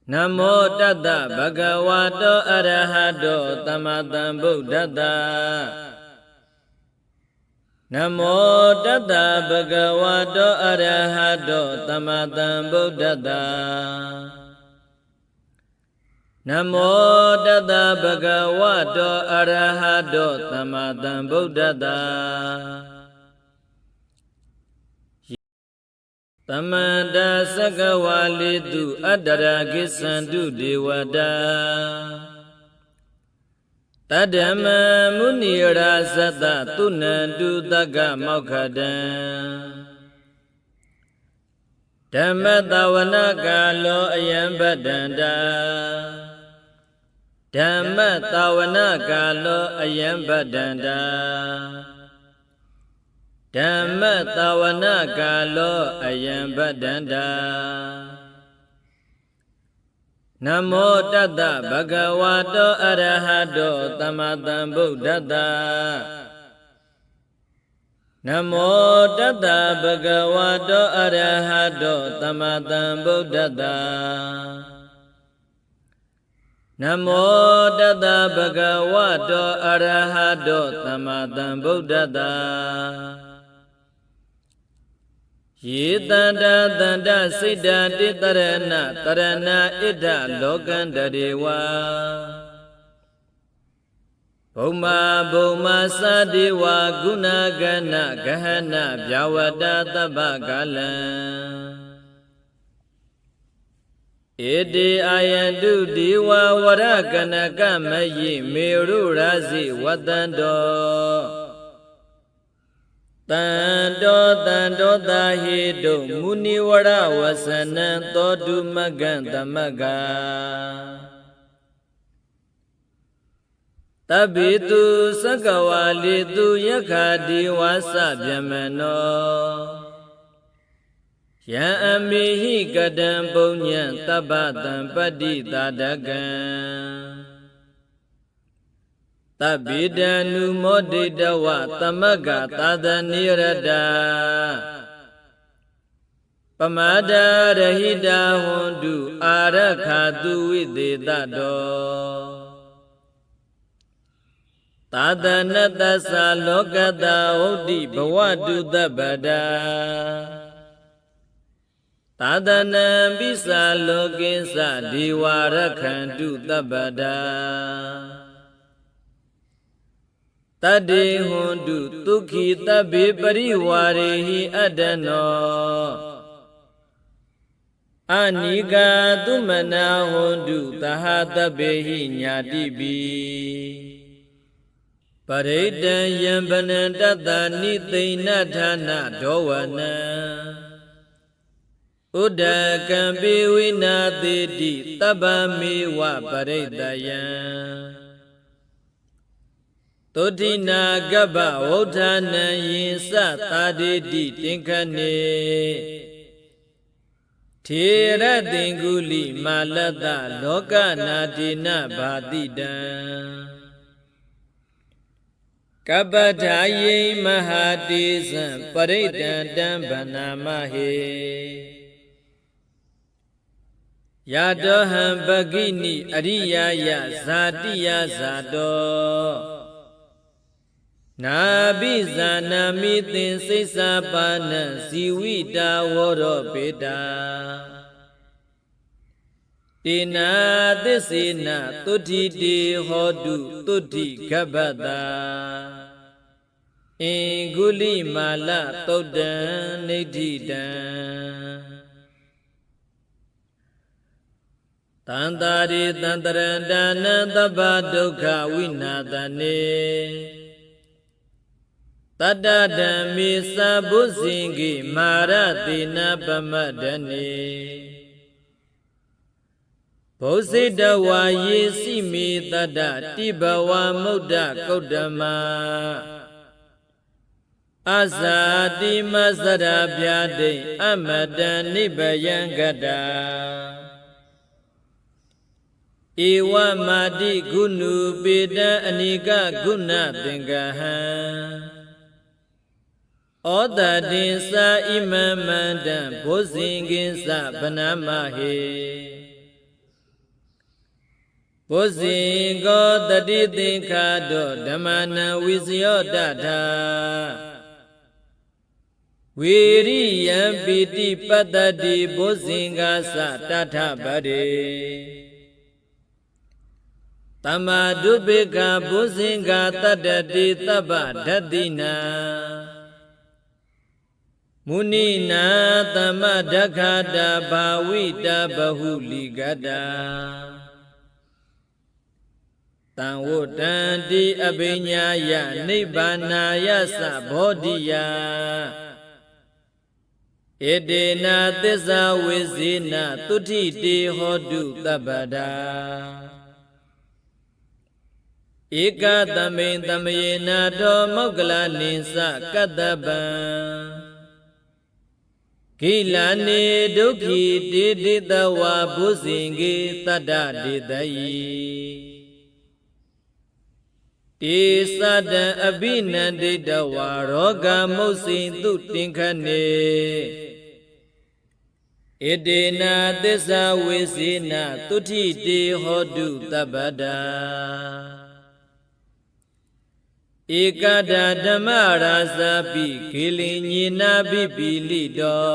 Namo Tata Bhagavato Arahato Tamatambuddhata Namo Tata Bhagavato Arahato Tamatambuddhata Namo Tata Bhagavato Arahato Tamatambuddhata Tamada Sagawalitu Adaragisandu Dewada Tadama Munira Sata Tunandu Daga Maukada Dhamatawana Kalo Ayambadanda Dhamatawana Kalo Ayambadanda Dhamatawana Kalo Ayambadanda Namo Tata Bhagavato Arahato Tamatambuddhata Namo Tata Bhagavato Arahato Tamatambuddhata Namo Tata Bhagavato Arahato Tamatambuddhata Yitanda Tanda Siddha Titarana Tarana Ida Lokandarewa Bhuma Bhuma Sadiwa Gunagana Gahana Vyavada Tabakala Edi Ayandu Diwa Varakana Kamayi Meru Razi Wadando Tando Tando Tahido Muniwara Wasana Todu Maganta Maga Tabitu Sakawalitu Yakadi Wasa Vyamano Ya Amihi Kadam Punya Tabatan Padi Tadagan Tabidanu Modidawa Tamaga Tadanirada Pamada Rahida Hondu Arakadu Vididado Tadanata Salokada Odi Bawadu Dabada Tadana Bisa Lokesa Diwarakandu Dabada Tade Hondu Tukhi Tabe Pariwarehi Adano Aniga Tumana Hondu Tahatabehi Nyadibi Pareda Yambana Tata Nitena Dhana Dowana Uda Kambi Winadidi Tabami Wa Paredaya Todina Gaba Wodhana Yinsa Tadidi Tinkane Thera Dinguli Malada Loka Nadina Badida Kabadaye Mahadizam Paridandam Banamahe Yadoham Bagini Ariyaya Zadiya Zado Nabi Zana Mitin Sisapana Siwita Woro Beda Tina Desina Tuti Hodu Tuti Kabada Inguli Mala Todan Nedidan Tantari Tantarandana Tabaduka Winadane Tadadami Sabusingi Maratina Pamadani Positawa Yesimi Tada Tibawa Muda Kodama Azadi Mazara Byade Amadani Bayangada Iwa Madi Gunu Bida Anika Guna Dengaha Oda Dinsa Imamanda Bozingin Sa Banamahe ပုဇင်ကောတတိသင်္ခါတောဓမ္မနံဝိဇယောတထာဝေရိယံပိတိပတ္တတိပုဇင်္ဂသတထပရေတမ္မာဒုပိကပုဇင်္ဂတတ္တတိသဗ္ဗဓတ္တိနာမုနိနာသမ္မဒက္ခတာဘာဝိတဘဟုလိကတာတံဝတ္တံတိအဘိညာယနိဗ္ဗာနာယသဘောဓိယဣတေနာသစ္စာဝိဇေနသုတိတေဟောတုသဗ္ဗဒါဧကသမိန်သမယေနာတောမောက္ကလနိသကတ္တပံကိလနေဒုက္ခိတေတိတဝါဘုဇင်ကေတတ္တဒေတယိတေသတံအဘိနန္တိတဝါရောဂမုတ်စိန်သူတင်ခနေဣတေနာသစ္စာဝိဇေနသုတိတေဟောတုသဗ္ဗဒါဧကဒာဓမ္မရာဇာပိခေလင်ညေနာပိပိလိတော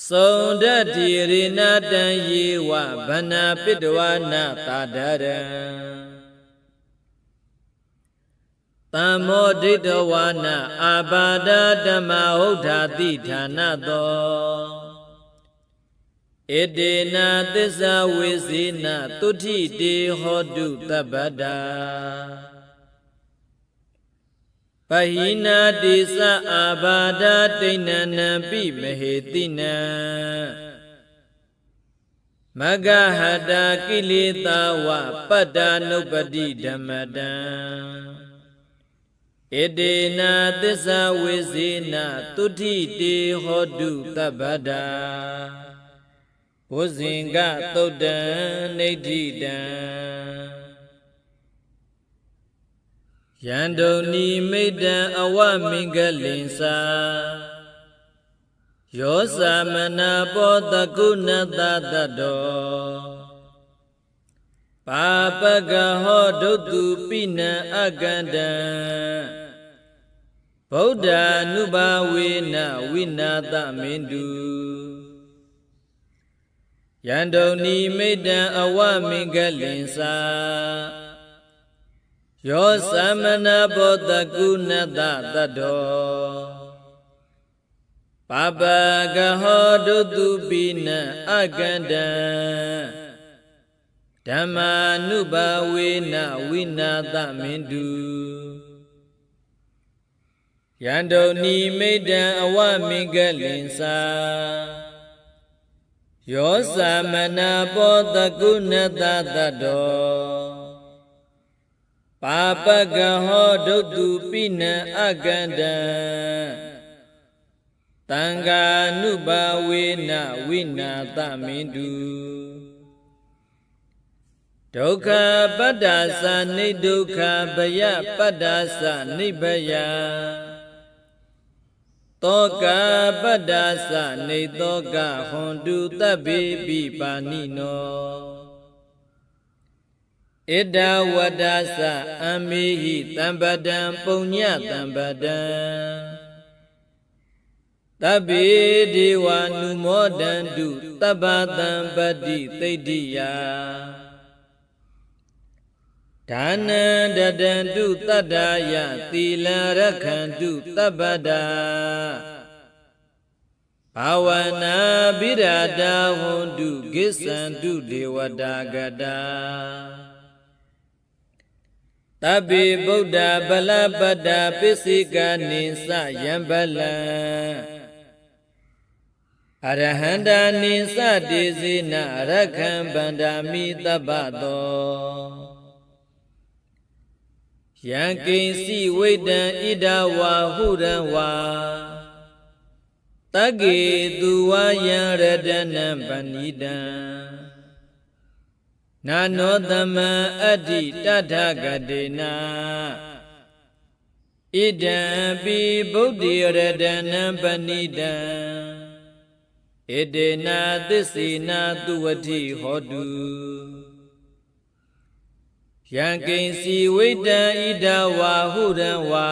သုံးဒတ္တိရေနာတံယေဝဗနာပိတဝနာသာဒရံတမောဒိဋ္ဌဝါနအာဘာဒဓမ္မဟုတ်ဓာတိဌာနသောဣတေနာသစ္စာဝိဇေနသုတိတေဟောတုသဗ္ဗဒါပဟိနာတိသအာဘာဒတိဏနံပိမဟေတိနံမဂဟတာကိလေသာဝပတ္တာနုပတိဓမ္မတံဣတေနာသစ္စာဝိဇေနသုတိတေဟောတုသဗ္ဗဒါဘုဇင်္ဂသုတ်တံနိဋ္ဌိတံယန္တုန်နိမိတ္တံအဝမင်္ဂလင်္စာယောသမနာပောတကုဏတတတောပါပကဟောဒုတုပိနံအကန္တံဗုဒ္ဓ ानु ဘာဝေနဝိနာသမင်တုယန္တုန်နိမိတ္တံအဝမင်္ဂလင်္စာယောသမနာပောတကုဏတတတောပါပကဟောဒုတုပိနံအကန္တံဓမ္မာနုဘာဝေနဝိနာသမင်တုယန္တုန်နိမိတ္တံအဝမင်္ဂလင်္စာယောသမနာပောတကုဏတတတောပါပကဟောဒုတုပိနံအကန္တံတံဃာနုဘာဝေနဝိနာသမင်တုဒုက္ခပတ္တာသနိဒုက္ခဘယပတ္တာသနိဘယသောကပတ္တာသနိသောကဟွန်တုတဗ္ဗေပိပါဏိနောဣဒဝတ္တသအမေဟိတံပတံပုညတံပတံတဗ္ဗေဒေဝာနုမောဒန္တုတဗ္ဗတံပတိသိတ္တိယဒါနံတတံတုတတ္တာယသီလရက္ခန္တုသဗ္ဗဒါဘာဝနာဗိရာဒဟွန်တုကိစ္ဆန္တုဒေဝတာဂတာတဗ္ဗေဗုဒ္ဓဗလပတ္တာပစ္စိကနိသယံဗလံအရဟန္တာနိသတေဇေနရက္ခံဗန္ဒာမိတပ္ပသောယံကိဉ္စီဝိတံဣဒဝါဟုရံဝါတဂ္ဂေသူဝါယံရတနံပဏိတံနာနောသမံအတ္တိတထဂတေနာဣဒံပိဗုဒ္ဓေရတနံပဏိတံ ဧတေနာသစ္စေနာသူဝတိဟောတုယံကိဉ္စီဝိတံဣဒဝါဟုရံဝါ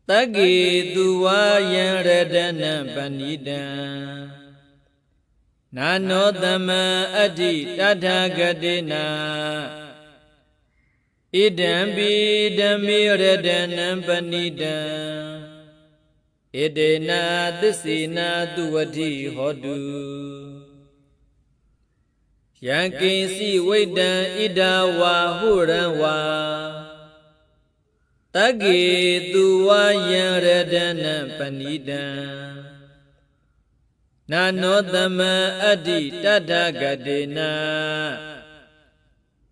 တဂ္ဂေသူဝါယံရတနံပဏိတံနာနောသမံအတ္တိတထာဂတေနာဣဒံပိဓမ္မေရတနံပဏိတံဣတေနာသစ္စေနာသူဝတိဟောတုယံကိဉ္စီဝိတံဣဒဝါဟုရံဝါတဂ္ဂေသူဝါယံရတနံပဏိတံနာနောသမံအတ္တိတထာဂတေနာ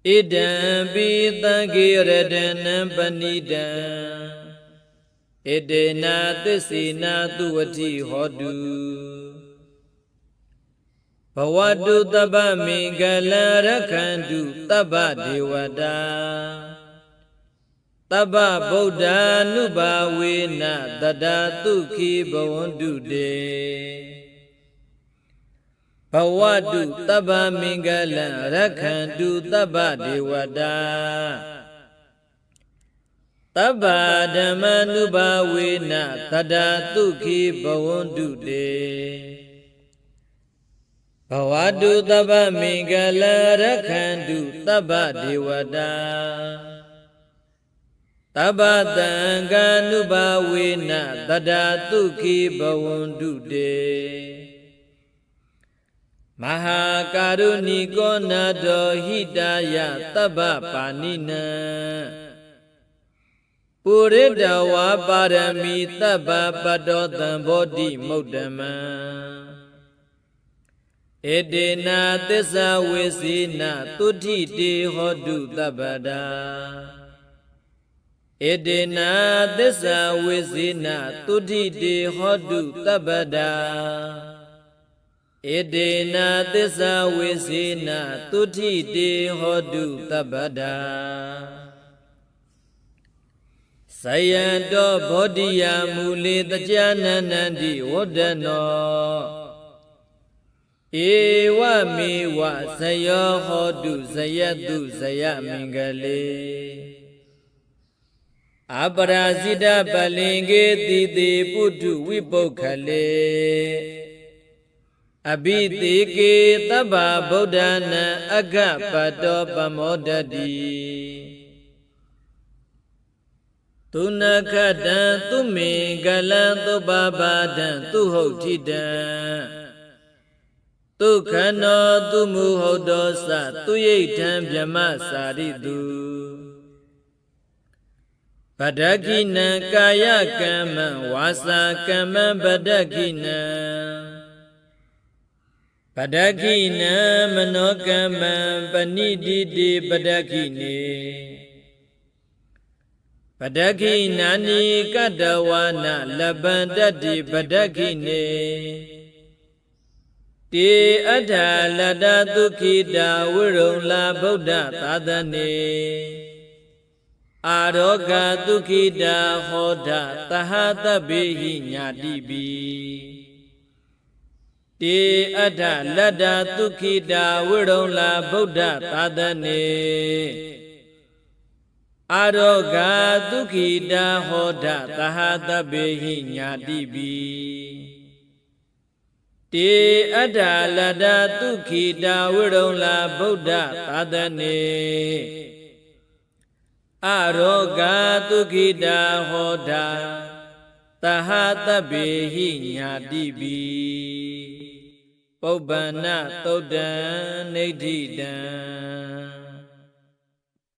ဣဒံပိတံဂေရတနံပဏိတံဣတေနာသစ္စေနာသူဝတိဟောတုဘဝတုတပ္ပမင်္ဂလံရက္ခန္တုတပ္ပဒေဝတာတပ္ပဗုဒ္ဓ ानु ဘာဝေနတတသုခိဘဝန္တုတေဘဝတုတပ္ပမင်္ဂလံရက္ခန္တုတပ္ပဒေဝတာတပ္ပဓမ္မ ानु ဘာဝေနတတသုခိဘဝန္တုတေဘဝတုတပ္ပမင်္ဂလံရက္ခန္တုတပ္ပဒေဝတာတပ္ပသံဃာ ानु ဘာဝေနတတသုခိဘဝန္တုတေမဟာကာရုဏိကောနာတောဟိတာယတပ္ပပါဏိနံပုရိတဝါပါရမီတပ္ပပတ္တောသံဘောဓိမုဒ္ဓမံဧတေနာသစ္စာဝေစေနသုတိတေဟောတုတပ္ပဒါဧတေနာသစ္စာဝေစေနသုတိတေဟောတုတပ္ပဒါဧတေနာသစ္စာဝေစေနသုတိတေဟောတုတပ္ပဒါဇယံတောဘောဓိယမူလေတကြနန္တန္တိဝဒ္ဒနောဧဝမေဝဇယောဟောတုဇယတုဇယမင်္ဂလေအပရာဇိတပလင်ကေတိတိပုထုဝိပုခ္ခလေအဘိတိကေတဗ္ဗဗုဒ္ဓနာအဂပတောပမောဒတိသူနခတံသူမင်္ဂလံသုပပါဒံသူဟုတ်တိတံဒုက္ခနောသူမူဟုတ်သောသသူယိဋ္ဌံဗြဟ္မစာရိတုပဒကိနံကာယကမ္မံဝါစာကမ္မံပဒကိနံပဒကိနံမနောကမ္မံပဏိတိတိပဒကိနေပဒကိနာနိကတဝါနလပန္တတိပဒကိနေတေအဋ္ဌလတ္တသုခိတာဝိရုံလာဗုဒ္ဓသာသနေအာရောဂသုခိတာဟောဒသဟတဗေဟိညာတိပိတေအဋ္ဌလတ္တသုခိတာဝိရုံလာဗုဒ္ဓသာသနေအာရောဂသုခိတာဟောဒသဟတဗေဟိညာတိပိတေအဋ္ဌလတ္တသုခိတာဝိရုံလာဗုဒ္ဓသာသနေအာရောဂသုခိတာဟောဒသဟတဗေဟိညာတိပိပုပ္ပန္နသုတ်တံနိဋ္ဌိတံ